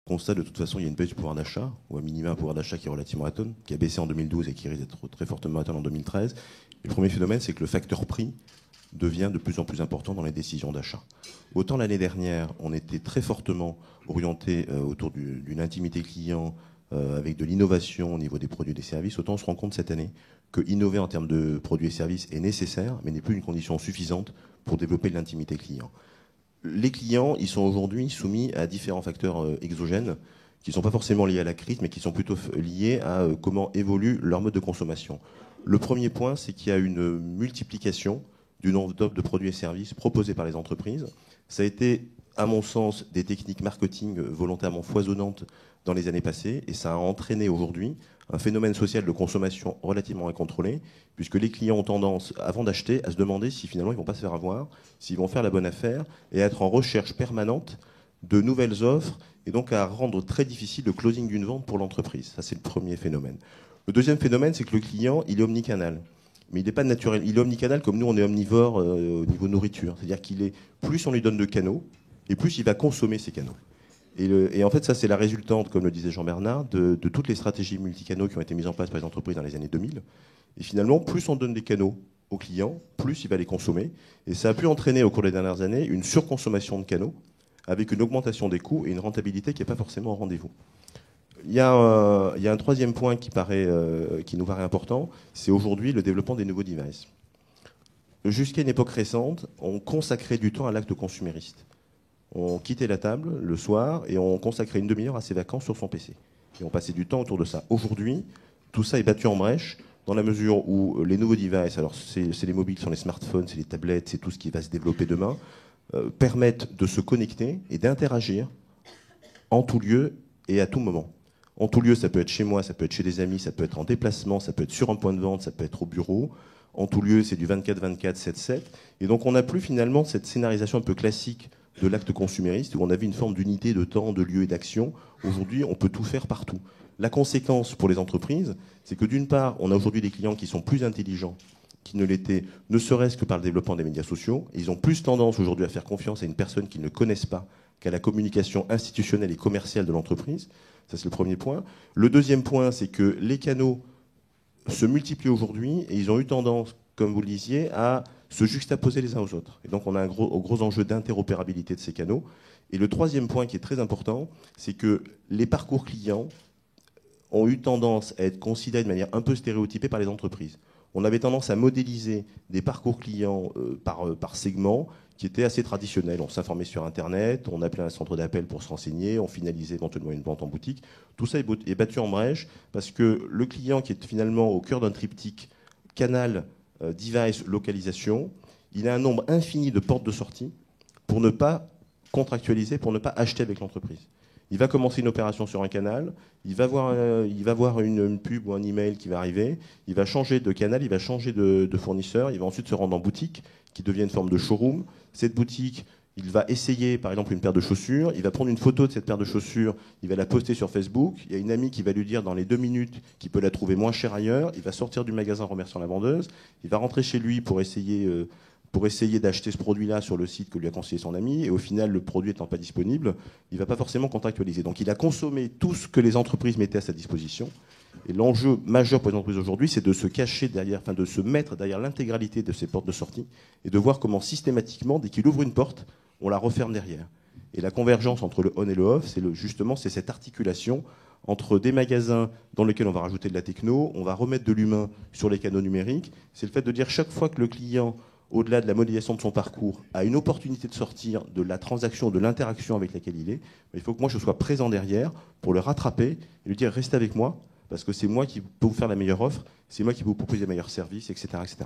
constate de toute façon il y a une baisse du pouvoir d'achat, ou à minima un pouvoir d'achat qui est relativement atone, qui a baissé en 2012 et qui risque d'être très fortement atone en 2013. Et le premier phénomène, c'est que le facteur prix devient de plus en plus important dans les décisions d'achat. Autant l'année dernière, on était très fortement orienté autour d'une intimité client, avec de l'innovation au niveau des produits et des services, autant on se rend compte cette année que innover en termes de produits et services est nécessaire, mais n'est plus une condition suffisante pour développer de l'intimité client. Les clients, ils sont aujourd'hui soumis à différents facteurs exogènes qui ne sont pas forcément liés à la crise, mais qui sont plutôt liés à comment évolue leur mode de consommation. Le premier point, c'est qu'il y a une multiplication du nombre de produits et services proposés par les entreprises. Ça a été, à mon sens, des techniques marketing volontairement foisonnantes dans les années passées, et ça a entraîné aujourd'hui un phénomène social de consommation relativement incontrôlé, puisque les clients ont tendance, avant d'acheter, à se demander si finalement ils ne vont pas se faire avoir, s'ils vont faire la bonne affaire, et à être en recherche permanente de nouvelles offres, et donc à rendre très difficile le closing d'une vente pour l'entreprise. Ça, c'est le premier phénomène. Le deuxième phénomène, c'est que le client, il est omnicanal. Mais il n'est pas naturel. Il est omnicanal comme nous, on est omnivore au niveau nourriture. C'est-à-dire qu'il est, plus on lui donne de canaux, et plus il va consommer ces canaux. Et en fait, ça, c'est la résultante, comme le disait Jean-Bernard, de toutes les stratégies multicanaux qui ont été mises en place par les entreprises dans les années 2000. Et finalement, plus on donne des canaux aux clients, plus il va les consommer. Et ça a pu entraîner, au cours des dernières années, une surconsommation de canaux, avec une augmentation des coûts et une rentabilité qui n'est pas forcément au rendez-vous. Il y a un troisième point qui nous paraît important, c'est aujourd'hui le développement des nouveaux devices. Jusqu'à une époque récente, on consacrait du temps à l'acte consumériste. On quittait la table le soir et on consacrait une demi-heure à ses vacances sur son PC. Et on passait du temps autour de ça. Aujourd'hui, tout ça est battu en brèche dans la mesure où les nouveaux devices, alors c'est les mobiles, sont les smartphones, c'est les tablettes, c'est tout ce qui va se développer demain, permettent de se connecter et d'interagir en tout lieu et à tout moment. En tout lieu, ça peut être chez moi, ça peut être chez des amis, ça peut être en déplacement, ça peut être sur un point de vente, ça peut être au bureau. En tout lieu, c'est du 24-24, 7-7. Et donc on n'a plus finalement cette scénarisation un peu classique de l'acte consumériste, où on avait une forme d'unité de temps, de lieu et d'action. Aujourd'hui, on peut tout faire partout. La conséquence pour les entreprises, c'est que d'une part, on a aujourd'hui des clients qui sont plus intelligents qu'ils ne l'étaient, ne serait-ce que par le développement des médias sociaux. Et ils ont plus tendance aujourd'hui à faire confiance à une personne qu'ils ne connaissent pas qu'à la communication institutionnelle et commerciale de l'entreprise. Ça, c'est le premier point. Le deuxième point, c'est que les canaux se multiplient aujourd'hui et ils ont eu tendance, comme vous le disiez, à se juxtaposer les uns aux autres. Et donc on a un gros enjeu d'interopérabilité de ces canaux. Et le troisième point qui est très important, c'est que les parcours clients ont eu tendance à être considérés de manière un peu stéréotypée par les entreprises. On avait tendance à modéliser des parcours clients par segment qui étaient assez traditionnels. On s'informait sur Internet, on appelait un centre d'appel pour se renseigner, on finalisait éventuellement une vente en boutique. Tout ça est battu en brèche parce que le client qui est finalement au cœur d'un triptyque canal, device, localisation, il a un nombre infini de portes de sortie pour ne pas contractualiser, pour ne pas acheter avec l'entreprise. Il va commencer une opération sur un canal, il va voir une pub ou un email qui va arriver, il va changer de canal, il va changer de fournisseur, il va ensuite se rendre en boutique, qui devient une forme de showroom. Cette boutique, il va essayer par exemple une paire de chaussures, il va prendre une photo de cette paire de chaussures, il va la poster sur Facebook, il y a une amie qui va lui dire dans les 2 minutes qu'il peut la trouver moins chère ailleurs, il va sortir du magasin en remerciant la vendeuse, il va rentrer chez lui pour essayer d'acheter ce produit-là sur le site que lui a conseillé son ami, et au final, le produit étant pas disponible, il ne va pas forcément contractualiser. Donc il a consommé tout ce que les entreprises mettaient à sa disposition. Et l'enjeu majeur pour les entreprises aujourd'hui, c'est de se cacher derrière, de se mettre derrière l'intégralité de ces portes de sortie, et de voir comment systématiquement, dès qu'il ouvre une porte, on la referme derrière. Et la convergence entre le on et le off, c'est cette articulation entre des magasins dans lesquels on va rajouter de la techno, on va remettre de l'humain sur les canaux numériques. C'est le fait de dire chaque fois que le client, au-delà de la modélisation de son parcours, a une opportunité de sortir de la transaction, de l'interaction avec laquelle il est, il faut que moi je sois présent derrière pour le rattraper et lui dire restez avec moi, parce que c'est moi qui peux vous faire la meilleure offre, c'est moi qui peux vous proposer les meilleurs services, etc., etc.